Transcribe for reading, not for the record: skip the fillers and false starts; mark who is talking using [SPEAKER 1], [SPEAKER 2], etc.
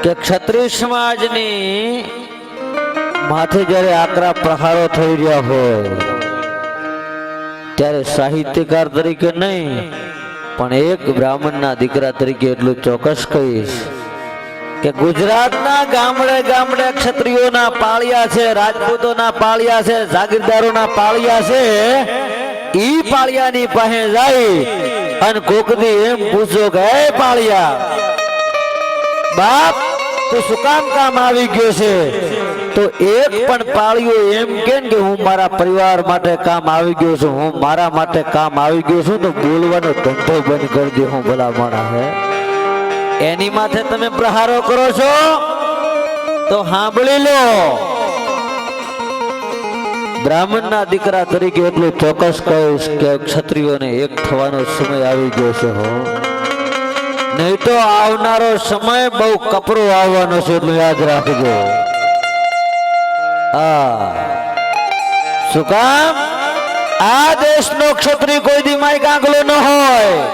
[SPEAKER 1] કે ક્ષત્રિય સમાજની માથે જ્યારે આકરા પ્રહારો થઈ રહ્યા હોય ત્યારે સાહિત્યકાર તરીકે નહીં પણ એક બ્રાહ્મણના દીકરા તરીકે એટલું ચોક્કસ કહીશ કે ગુજરાતના ગામડે ગામડે ક્ષત્રિયોના પાળિયા છે, રાજપૂતોના પાળિયા છે, જાગીરદારોના પાળિયા છે. ઈ પાળિયાની પાસે જાય અને કોકદી એમ પૂછો કે હે પાળિયા બાપ તું શું કામ આવી ગયો છે? તો એક પણ પાળિયો એમ કે હું મારા પરિવાર માટે કામ આવી ગયો છું, હું મારા માટે કામ આવી ગયો છું, તો બોલવાનો ધંધો બંધ કરી દે. હું ભલા માણસ હે એની માથે તમે પ્રહારો કરો છો તો સાંભળી લો. બ્રાહ્મણના દીકરા તરીકે એટલું ચોક્કસ કહીશ કે ક્ષત્રિયોને એક થવાનો સમય આવી ગયો છે. નહીં તો આવનારો સમય બહુ કપરો આવવાનો છે, એટલું યાદ રાખજો. શું કામ? આ દેશનો ક્ષત્રિય કોઈ દી માય કાંગલો ન હોય.